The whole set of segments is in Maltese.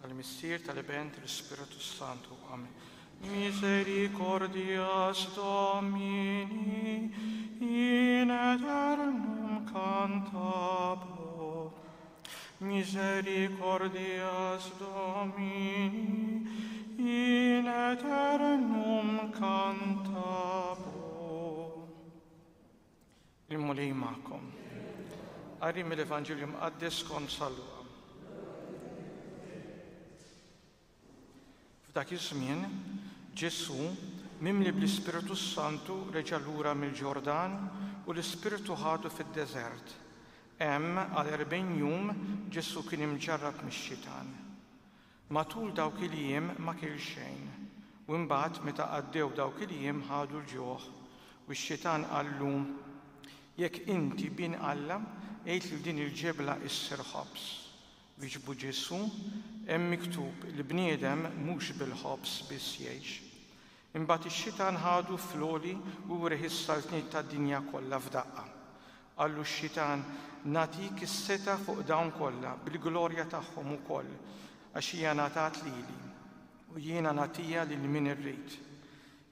tal-Missier, tal-Ibn, tal-Spiritu Santu. Amen. Misericordias Domini, in aeternum cantabor. Misericordias Domini, in aeternum cantabor. Il-mulej ma'kom. Għarri mill-Evangelium għaddis kon sallu. F'dak iż-żmien, Ġesu mimli bl-Ispiritu Santu reġa' lura mill-Ġordan u l-Ispiritu ħadu fid-deżert. Hemm għal 40 jum Ġesu kien imġarrab mix-xitan. Matul dawk il-jiem ma kiel xejn, u mbagħad meta għaddew dawk il-jiem ħadu l-ġuħ u x-xitan qallu: jekk inti bin Alla, għid li din il-ġebla issir ħobs. Wieġbu Ġesu, hemm miktub li bniedem mhux bil-ħobs biss jgħix. Imbagħad ix-xitan ħadu floli u wreħ is-saltniet tad-dinja kollha f'daqqa. Qallu x-xitan: nagħtik is-seta fuq dawn kollha bil-glorja tagħhom ukoll, għax hija ngħatat lili u jiena nagħtiha lil min irrid.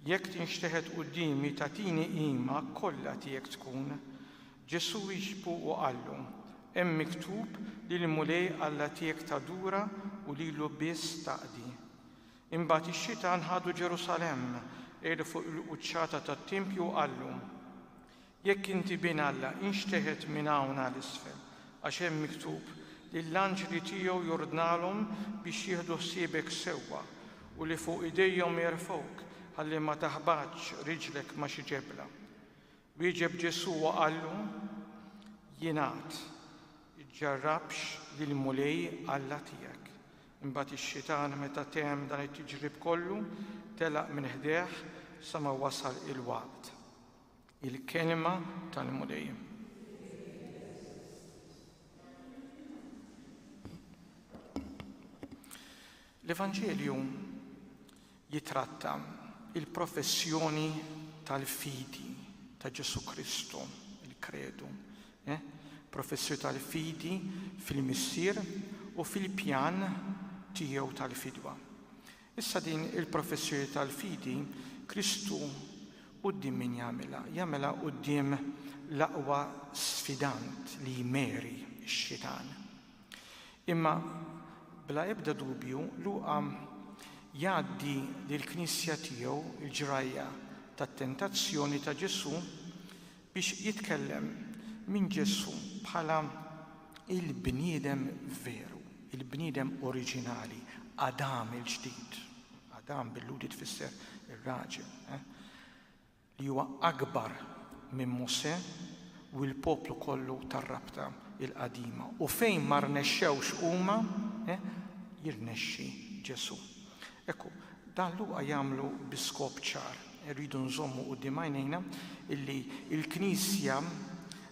Jekk tinxteħed qudiemi tagħtini qima kollha tiegħek tkun. Ġesu wieġbu u qallu: hemm miktub li l-mulej Alla tiegħek tadura u lilu biss taqdi. Imbagħad ix-xitan ħadu Ġerusalemm, qiegħdu fuq il-quċċata tat-Tempju u qallu: jekk inti bin Alla inxteħed minn hawn għall-isfel, għax hemm miktub li l-anġli tiegħu jordnalhom biex jieħdu ħsiebek sewwa u li fuq idejhom jerfgħuk ħalli ma taħbadx riġlek ma' xi ġebla. Wieġeb Ġesu u qallu: jingħad ġarrabx lill-mulej Alla tiegħek. Imbagħad ix-xitan meta temm dan it-tiġrib kollu telaq minn ħdejh sa ma wasal il-waqt. Il-kelma tal-mulej. L-Evanġelju jitratta il-professjoni tal-fidi ta' Ġesu Kristu, il-kredu. Professjoni tal-fidi fil-missier u fil-pjan tiegħu tal-fidwa. Issa din il-professjoni tal-fidi Kristu quddiem min jagħmilha quddiem l-aqwa sfidant li jmeri x-xitan. Imma bla ebda dubju Luqa jgħaddi lill-Knisja tiegħu il-ġrajja tat-tentazzjoni ta' Ġesu biex jitkellem minn Ġesu bħala il-bniedem veru, il-bniedem oriġinali, Adam il-ġdid. Adam bil-ludi tfisser ir-raġel, li huwa akbar minn Mosè u l-poplu kollu tar-rabta il-qadima. U fejn ma rnexxewx huma, jirnexxi Ġesu. Ekku, dan Luqa jagħmlu bi skop ċar. Irridu nżommu quddiem għajnejna illi l-Knisja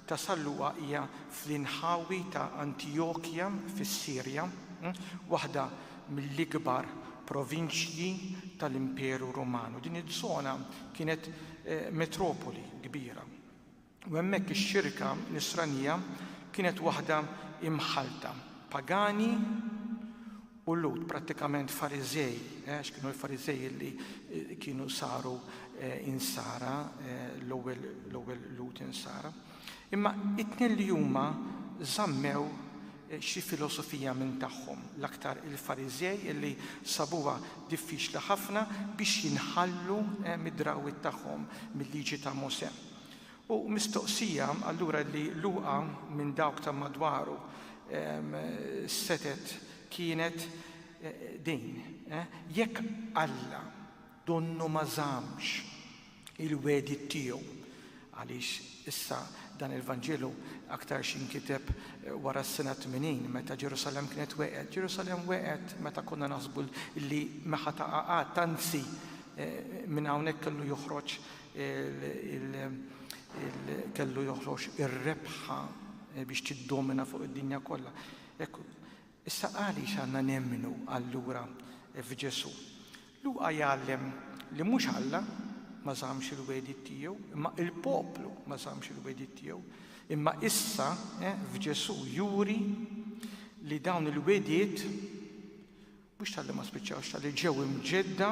ta' Luqa hija fl-inħawi ta' Antiochia fis-Sirja, waħda mill-ikbar provinċji tal-Imperu Rumanu. Din iż-żona kienet metropoli kbira. U hemmhekk ix-xirka nisranija kienet waħda imħalta, pagani u Lut, prattikament Farizej, x'kienu l-Farizej li kienu saru insara, l-ewwel Lut insara. Imma it-tnien li huma żammew xi filosofija minn tagħhom, l-aktar il-Farizej illi sabuha diffiċli ħafna biex jinħallu mid-drawwiet tagħhom mill-liġi ta' Mosè. U mistoqsija allura li Luqa minn dawk ta' madwaru setet kienet din. Jekk Alla donnu ma żamx il-wedi tiegħu għaliex issa dan il-Vanġelu aktar xinkiteb wara s-sena 80 meta Ġerusalem kienet weqgħet. Ġerusalem weqgħet meta konna naħsbu li meħa ta' qaqat tanzi minn hawnhekk kellu joħroġ ir-rebħa biex tiddomina fuq id-dinja kollha. Issa għaliex għandna nemmnu allura f'Ġesu. Luqa jgħallem li mhux Alla ma żammx il-wedi tiegħu, imma il-poplu ma żammx il-wedi tiegħu. Imma issa f'Ġesu juri li dawn il-wedijiet Biex tal-li ma spiċċawx tal-li ġew imġedda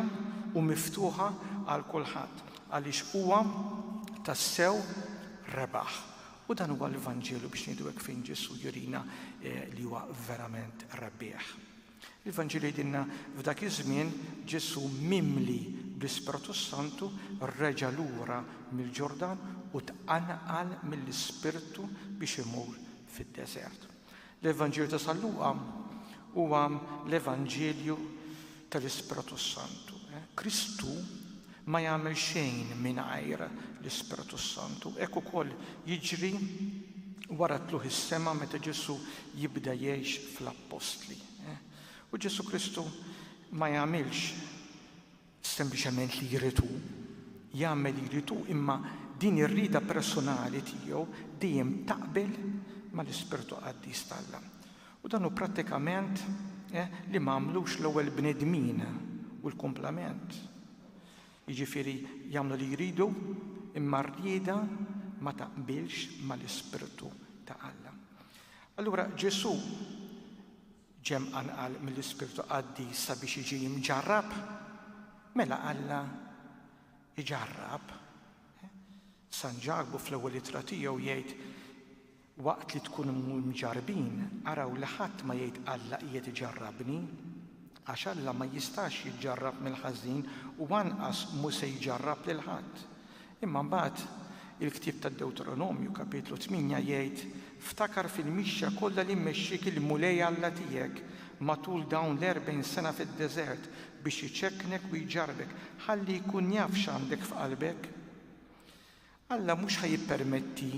u miftuħa għal kulħadd għaliex huwa tassew rebaħ. U dan huwa l-Evanġelu biex ngħidu hekk fejn Ġesu jurina li huwa verament rebbieħ. L-Evanġelu jgħidilna f'dak iż-żmien Ġesu mimli bl-Ispiritu Santu reġa' lura mill-Ġordan u tqanqal mill-Ispirtu biex imur fid-deżert. L-Evanġelju ta' San Luqa huwa l-Evanġelju tal-Ispiritu Santu. Kristu ma jagħmel xejn mingħajr l-Ispiritu Santu. Hekk ukoll jiġri wara tluħ is-sema meta Ġesu jibda jgħix fl-Apostli. U Ġesu Kristu ma jagħmilx sempliċement li jritu, jagħmel li jritu imma din ir-rida personali tiegħu dejjem taqbel mal-Ispirtu Qaddis tal-Alla. U dan hu prattikament li m'għamlux l-ewwel bnedmin u l-kumplament. Jiġifieri jagħmlu li jridu imma r-rieda ma taqbilx mal-Ispirtu ta' Alla. Allura Ġesu ġem anqal mill-Ispirtu Qaddis sabiex jiġi mġarrab, mela Alla iġarrab. San Ġakob fl-ewwel ittra tiegħu jgħid waqt li tkun mġarbin araw li ħadd ma jgħid Alla qiegħed iġarrabni għax Alla ma jistax jiġġarrab mill-ħażin u anqas mhu se jġarrab lil ħadd. Imma mbagħad il-ktieb tad-Dewtronomju kapitlu 8 jgħid ftakar fil-mixja kollha li mmexxik il-mulej Alla tiegħek matul dawn l-40 sena fid-deżert biex iċekknek u jġarbek ħalli jkun jaf x'għandek f'qalbek. Alla mhux ħajjippermetti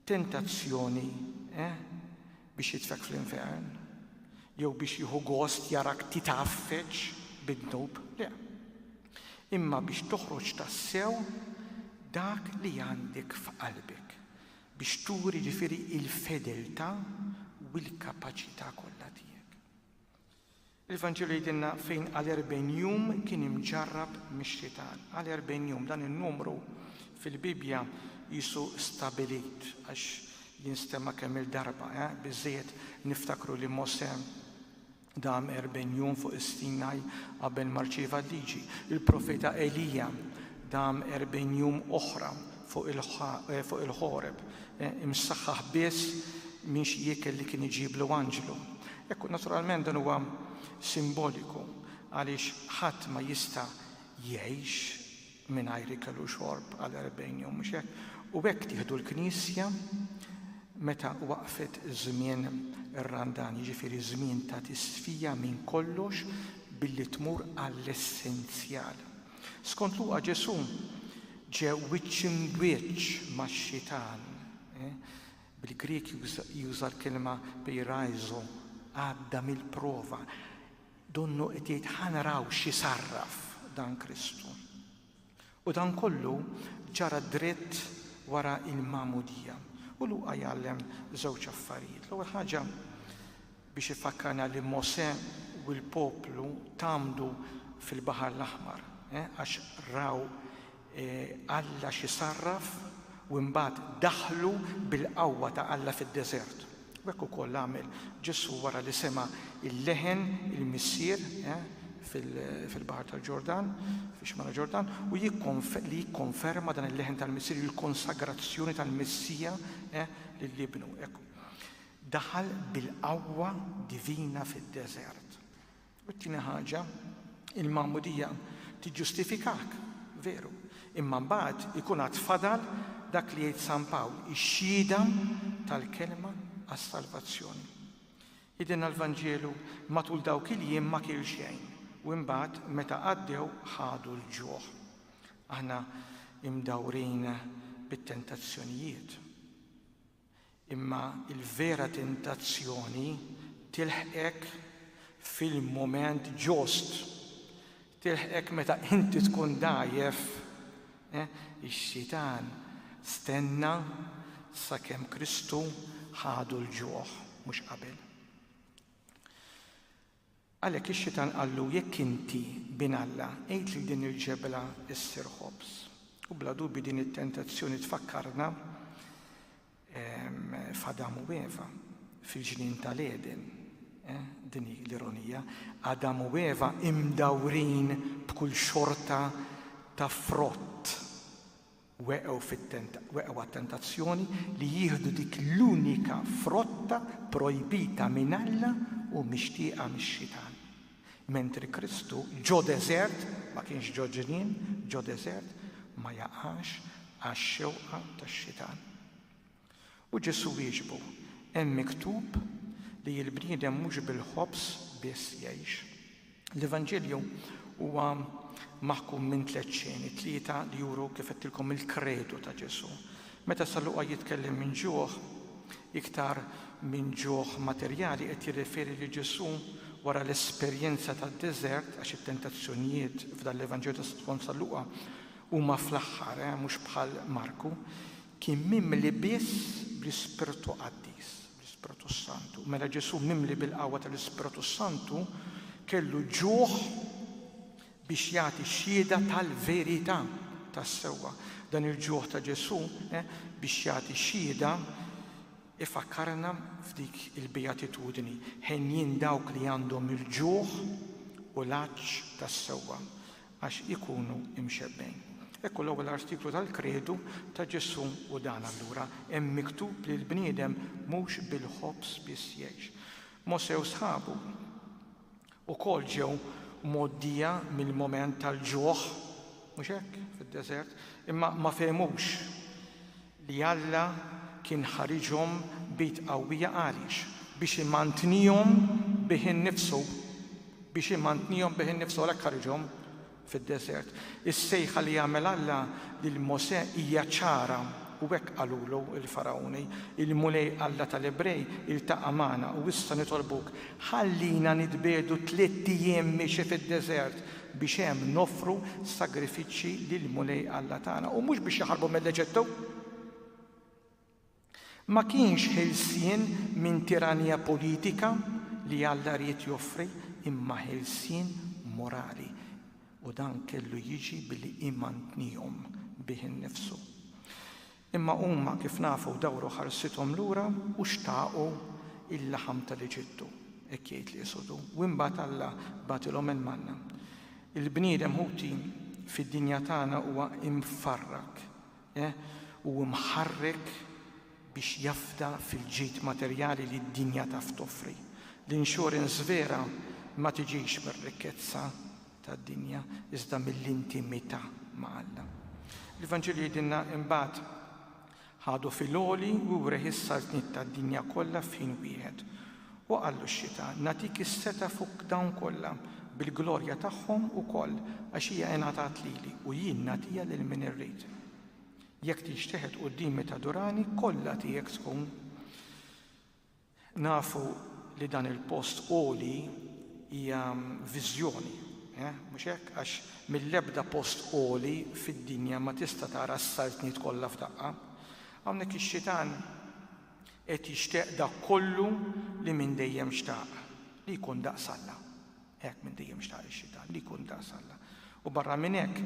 tentazzjoni biex jitfek fl-infern jew biex jieħu gost jarak titaffeġ bid-dnub, le. Imma biex toħroġ tassew dak li għandek f'qalbek biex turi ġifieri il-fedeltà u l-kapaċità kollha tiegħek. Il-Vanġelu jgħidilna fejn għal 40 jum kien imġarrab mix-Xitan. Għal 40 jum dan in-numru fil-Bibja jisu stabilit għax jinstema kemm il-darba, biżżejjed niftakru li Mosè dam 40 jum fuq is-Sinaj qabel ma rċieva l-liġi. Il-profeta Elija dam 40 jum oħra fuq il-ħoreb, imsaħħaħ biss minn xi jiekel li kien iġiblu anġlu. Ekku naturalment dan huwa simboliku għaliex ħadd ma jista' jgħix mingħajr ikel u xorb għal 40 jum mhux hekk. U hekk tieħdu l-Knisja meta waqfet żmien ir-randan, jiġifieri żmien ta' tisfija minn kollox billi tmur għall-essenzjal. Skont Luqa Ġesu ġew wiċċ imwiċċ max-Xitan. Bil-Grieg juża l-kelma peiraizo, għadda mill-prova. Donnu qed jgħid ħanaraw x'isarraf dan Kristu. U dan kollu ġara dritt wara il-Magħmudija. U Luqa jgħallem żewġ affarijiet. L-ewwel ħaġa biex ifakkarna li Mosè u l-poplu tamdu fil-Baħar l-Aħmar għax raw Alla x'isarraf u mbagħad daħlu bil-qawwa ta' Alla fid-deżert. U hekk ukoll għamel Ġesu wara li sema' il-leħen il-missier fil-Baħar tal-Ġordan, fix-xmara Ġordan, u li jikkonferma dan il-leħen tal-missier il-konsagrazzjoni tal-Missija lill-ibnu. Daħal bil-qawwa divina fid-deżert. U t-tieni ħaġa, il-Magħmudija tiġġustifikak, veru. Imma mbagħad ikun għad fadal dak li jgħid San Pawl, ix-xhieda tal-kelma għas-salvazzjoni. Jidilna l-Vanġelu matul dawk il-jiem ma kiel xejn u mbagħad meta għaddew ħadu l-ġuħ. Aħna imdawrin bit-tentazzjonijiet. Imma il-vera tentazzjoni tilħqek fil-moment ġust. Tilħqek meta inti tkun dajjef. Ix-Xitan stenna sakemm Kristu ħadu l-ġuħ mhux qabel. Għalhekk ix-Xitan qallu jekk inti bin Alla għid li din il-ġebla issir ħobż. U bla dubbi din it-tentazzjoni tfakkarna f'Adam u Eva fil-ġnien tal-Eden. dini l-ironija, Adam u Eva imdawrin b'kull xorta ta' frott weqgħu għat-tentazzjoni li jieħdu dik l-unika frotta projbita minn Alla u mixtieqa mix-xitan. Mentri Kristu ġo deżert, ma kienx ġo ġnien, ġo deżert ma jaqax għax-xewqa tax-xitan. U Ġesu wieġbu, hemm miktub li l-bniedem mhux bil-ħobs biss jgħix. L-Evanġelju huwa maħkum minn 3 xeni, 3 li juru kif qedtilkom il-kredu ta' Ġesu. Meta Luqa jitkellem minn ġuħ, iktar minn ġuħ materjali qed jirreferi li Ġesu wara l-esperjenza tad-deżert għax it-tentazzjonijiet f'dan l-Evanġelju ta' Luqa huma fl-aħħar, mhux bħal Marku, kien mimli biss bl-Ispirtu Qaddis, bl-Ispirtu Santu. Mela Ġesu mimli bil-qawwa tal-Ispirtu Santu kellu ġuħ biex jagħti xhieda tal-verità tas-sewwa. Dan il-ġuħ ta' Ġesu biex jagħti xhieda ifakkarna f'dik il-bejatitudni ħenjin dawk li għandhom il-ġuħ u l-għaġġ tas-sewwa għax ikunu imxebbejn. Ekku l-ewwel artiklu tal-kredu ta' Ġesu u dan allura hemm miktub li l-bniedem mhux bil-ħobs biss jgħix. Mosè u sħabu ukoll ġew mgħoddija mill-mument tal-ġuħ, mhux hekk fid-deżert, imma ma fehmux li Alla kien ħariġhom bit qawwija għaliex biex imantnihom bih innifsu, għalhekk ħariġhom fid-deżert. Is-sejħa li jagħmel Alla lil Mosè hija ċara u hekk qalulu l-Farawni, il-mulej Alla tal-Ebrej iltaqa' magħna u issa nitolbuk ħallina nitbiedu 3 ijiem mixi fid-deżert biex hemm nofru sagrifiċċji lil mulej Alla tagħna u mhux biex jaħarbu mill-Eġittu. Ma kienx ħelsien minn tiranija politika li Alla ried joffri, imma ħelsien morali. U dan kellu jiġi billi imantnihom bih innifsu. Imma huma kif nafu dawru ħarsithom lura u xtaqu il-laħam tal-Eġittu, hekk jgħid l-Esodu, u imbagħad Alla bagħtilhom il-manna. Il-bniedem ħuti fid-dinja tagħna huwa imfarrak u mħarrek biex jafda fil-ġid materjali li d-dinja taf toffri. L-insurance vera ma tiġix mir-rikkezza tad-dinja iżda mill-intimità ma' Alla. L-Evanġelju jgħidilna imbagħad ħadu fil-għoli u wreħ is-saltniet tad-dinja kollha f'ħin wieħed. U qallu x-xitan natik is-seta' fuq dawn kollha bil-glorja tagħhom ukoll għax hija ingħatat lili u jien nagħtiha lil min irrid. Jekk tixteħed qudiemi tadurani kollha tiegħek tkun. Nafu li dan il-post għoli hija viżjoni. Mhux hekk għax mill-ebda post għoli fid-dinja ma tista' tara s-saltniet kollha f'daqqa. Hawnhekk ix-xitan qed jixtieq dak kollu li minn dejjem xtaq, li jkun daqs Alla. Hekk minn dejjem xtaq ix-xitan, li jkun daqs Alla. U barra minn hekk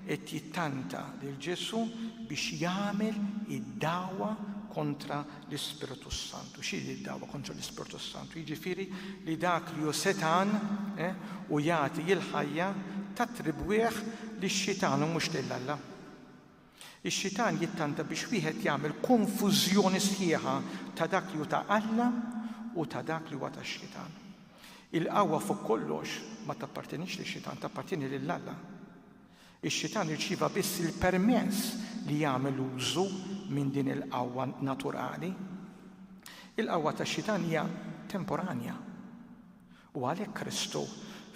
qed jittanta lil Ġesu biex jagħmel id-dawwa kontra l-Ispiritu Santu. X'hi id-dawwa kontra l-Ispiritu Santu? Jiġifieri li dak li hu setan u jagħti l-ħajja tatribwieħ lix-xitan u mhux lil Alla. Ix-xitan jittanta biex wieħed jagħmel konfużjoni sħiħa ta' dak li hu ta' Alla u ta' dak li huwa tax-xitan. Il-qawwa fuq kollox ma tappartinix lix-xitan, tappartieni lil Alla. Ix-xitan irċieva biss il-permess li jagħmel użu minn din il-qawwa naturali. Il-qawwa tax-xitan hija temporanja. U għalhekk Kristu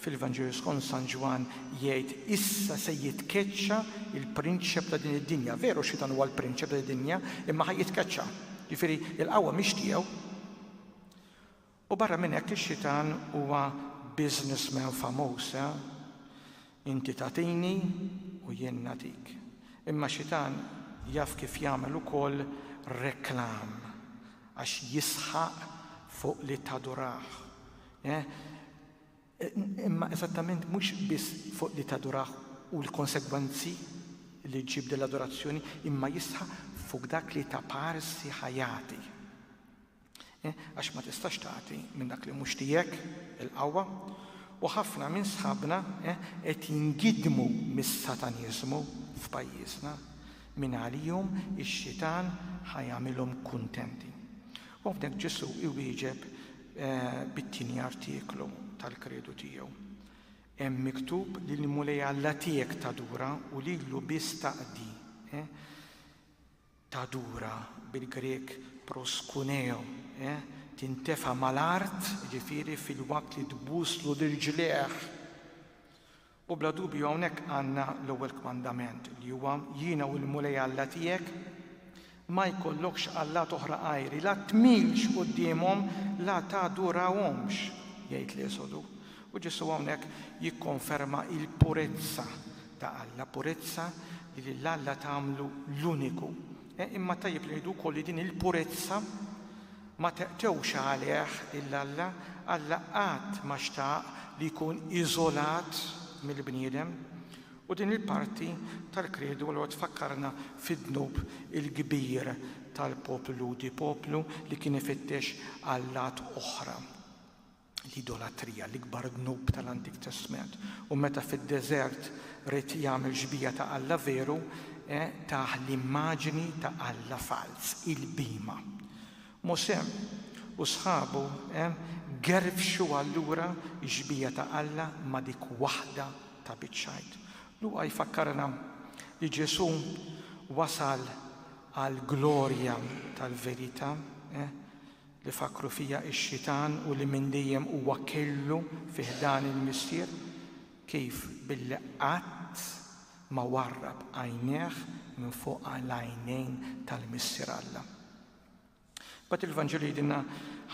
fil-Evanġelju skont San Ġwan jgħid issa se jitkeċċa il-prinċep ta' din id-dinja. Veru xitan huwa l-prinċep ta' din-dinja, imma ħaj jitkeċċa. Jiġifieri il-qawwa mhix tiegħu. U barra minn hekk ix-xitan huwa businessman famuż. Inti tagħtini u jien nagħtik. Imma xitan jaf kif jagħmel ukoll reklam għax jisħaq fuq li tadurah. Imma eżattament mhux biss fuq li tadurah u l-konsegwenzi li ġib dell-adorazzjoni, imma jisħaq fuq dak li ta' parsi ħajati. Għax ma tistax tagħti minn dak li mhux tiegħek il-qawwa, u ħafna minn sħabna qed jingidmu mis-sataniżmu f'pajjiżna minn għalihom ix-xitan ħajamilhom kuntenti. U hawnhekk Ġesu iwieġeb bit-tieni artiklu tal-kredu tiegħu. Hemm miktub li l-mulej Alla tiegħek tadura u lilu biss taqdi. Tadura bil-Grek proskuneo, tintefa' mal-art, ġifieri fil-waqt li tbuslu l-irġlieħ. U bla dubju hawnhekk għandna l-ewwel kmandament li huwa jiena u l-mulej Alla tiegħek ma jkollokx allat oħra għajri, la tmilx qudiemhom, la tadurawhomx, jgħid l-Esodu. U Ġesu hawnhekk jikkonferma il-purezza ta' Alla, purezza li l-Alla tagħmlu l-uniku. Imma tajjeb li ngħidu wkoll li din il-purezza ma teqtewx għalih il-Alla, Alla qatt ma xtaq li jkun iżolat mill-bniedem. U din il-parti tal-kredu li tfakkarna fid-dnub il-kbir tal-poplu di poplu li kien ifittex għallat oħra. L-idolatrija, l-ikbar dnub tal-Antik Testament. U meta fid-deżert rid jagħmel ġbija ta' Alla veru, taħ l-immaġini ta' Alla fals, il-bima. Mosè u sħabu gerfxu allura ġbija ta' Alla ma' dik waħda ta' biċċajt. Luqa jfakkarna li Ġesu wasal għal glorja tal-verità li fakru fija ix-xitan u li minn dejjem huwa kellu fih dan il-mistier kif billi qatt ma warrab għajnejh minn fuq għall-għajnejn tal-mistier Alla. Bat il-Vanġeli dinna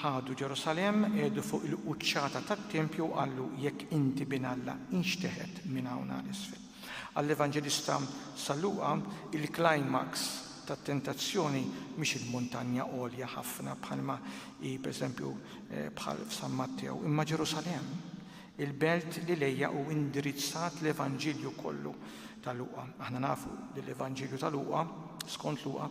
ħadu Ġerusalem edu fuq il-quċċata tat-tempju għallu jekk inti bin Alla inxteħed minn hawn għal isfel. Għall-Evanġelista San Luqa il-climax tat-tentazzjoni mhix il-muntanja għolja ħafna bħalma pereżempju bħal f'San Mattew, imma Ġerusalem, il-belt li lejja u indirizzat l-Evanġelju kollu ta' Luqa. Aħna nafu li l-Evanġelju ta' Luqa, skont Luqa,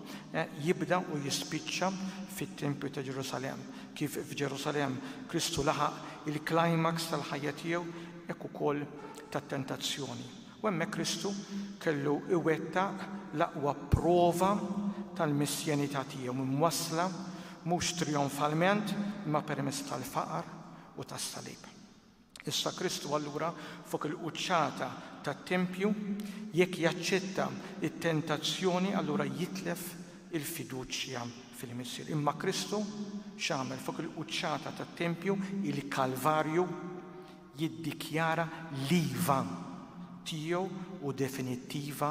jibda u jispiċċa fit-Tempju ta' Ġerusalem. Kif f'Ġerusalem Kristu laħaq il-climax tal-ħajja tiegħu hekk ukoll tat-tentazzjoni. U hemmhekk Kristu kellu iwettaq l-aqwa prova tal-missjanità tiegħu imwassla mhux trionfalment imma permezz tal-faqar u tas-salib. Issa Kristu allura fuq il-quċċata tat-tempju jekk jaċċetta it-tentazzjoni allura jitlef il-fiduċja fil-missier. Imma Kristu x'għamel fuq il-quċċata tat-tempju il-Kalvarju jiddikjara l-iva tiegħu u definittiva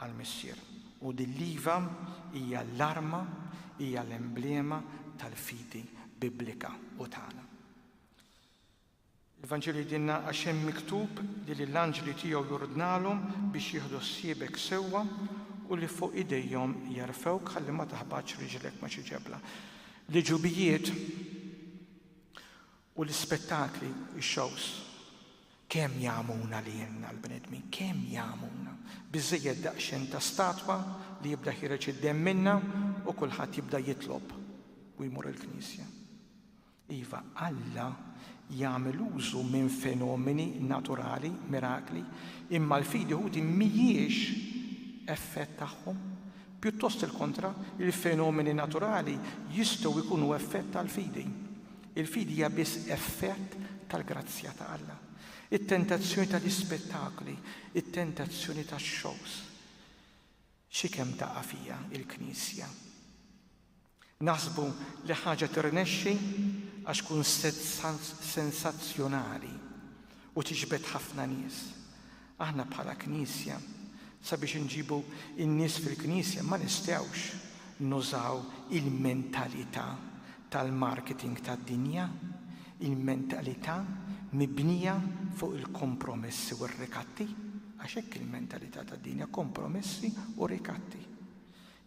għall-missier. U din-liva hija l-arma, hija l-emblema tal-fidi biblika u tagħna. Il-Vanġeli dinna għax hemm miktub li l-anġli tiegħu jurdnalhom biex jieħdu ssiebek sewwa u li fuq idejhom jarfewk ħalli ma taħbadx riġlek ma xi ġebla. L-ġubijiet u l-ispettakli, ix-shows, kemm jagħmuna lilna l-bnedmin, kemm jagħmuna. Biżżejjed daqsxejn ta' statwa li jibda ħireġ id-demm minnha u kulħadd jibda jitlob u jmur il-Knisja. Iva, Alla jagħmel użu minn fenomeni naturali, mirakli, imma l-fidi ħudi mhijiex effett tagħhom. Pjuttost il-kontra, il-fenomeni naturali jistgħu jkunu effett tal-fidi. Il-fidi hija biss effett tal-grazzja ta' Alla. it-tentazzjoni tal-ispettakli, it-tentazzjoni tax-shows. Xi kemm taqa' fija il-Knisja. Naħsbu li ħaġa tirnexxi għax tkun sensazzjonali u tiġbed ħafna nies. Aħna bħala Knisja sabiex inġibu in-nies fil-Knisja ma nistgħux nużaw il-mentalità tal-marketing tad-dinja, il-mentalità mibnija fuq il-kompromessi u r-rikatti, għax hekk il-mentalità tad-dinja, kompromessi u rikatti.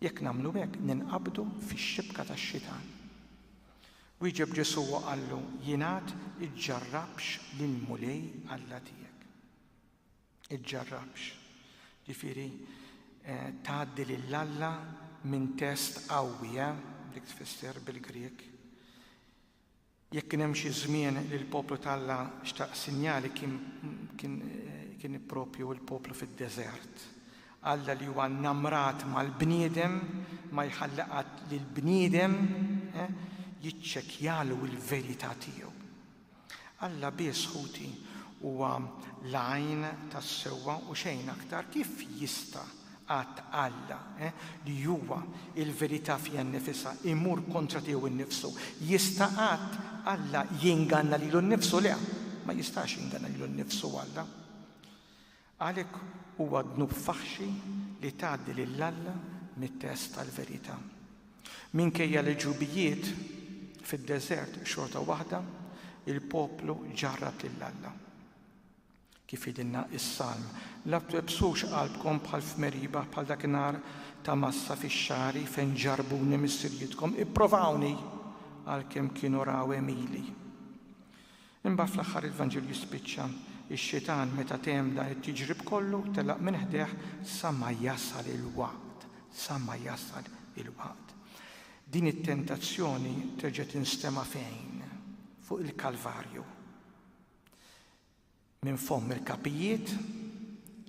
Jekk nagħmlu hekk ninqabdu fix-xibka tax-xitan. Wieġeb Ġesu qallu jingħad iġġarrabx lill-mulej Alla tiegħek. Iġġarrabx. Ġifieri tgħaddi lill-Alla minn test qawwi dik tfisser bil-Grieg Jekk kien hemm xi żmien li l-poplu tal-Alla xtaq sinjali kien proprju l-poplu fid-deżert. Alla li huwa nnamrat mal-bniedem ma jħallaqat lill-bniedem jiċċekkjalu l-verità tiegħu. Alla biss ħuti huwa l-għajn tas-sewwa u xejn aktar. Kif jista' għad Alla li huwa il-verità fiha nnifisha imur kontra tiegħu innifsu? Jista' għad Alla jinganna lilu nnifsu? Le, ma jistax jinganna lilu nnifsu Alla. Għalhekk huwa dnub faħxi li tgħaddi lil Alla mit-test tal-verità. Minkejja l-ġubijiet fid-deżert xorta waħda il-poplu ġarrab lil Alla. Kif jidilna is-Salm, la tebsux qalbkom bħal f'Meriba bħal dakinhar ta' Massa fix-xari fejn ġarbuni mis-sirjitkom, ipprovawni għalkemm kienu raw emili. Imbagħad fl-aħħar il-Vanġil jispiċċa ix-xitan meta temda t-tiġrib kollu telaq minn ħdeħ sa ma jasal il-waqt, sa ma jasal il-waqt. Din it-tentazzjoni terġa' tinstema' fejn? Fuq il-Kalvarju. Minn fomm il-kapijiet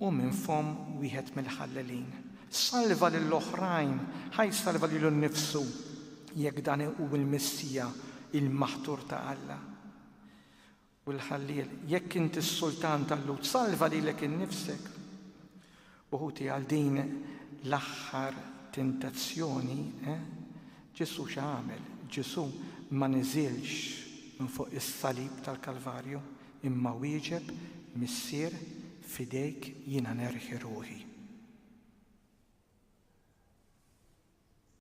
u minn fomm wieħed mill-ħallelin. Salva lill-oħrajn, ħaj salva lilu nnifsu jekk dan hu l-Missija, il-maħtur ta' Alla. U l-ħalliel, jekk inti s-sultan tal-Lut, salva lilek innifsek. Uħuti għal din l-aħħar tentazzjoni, Ġesu x'għamel? Ġesu ma niżilx minn fuq is-salib tal-Kalvarju, imma wieġeb missier fidejk jiena nerħi ruħi.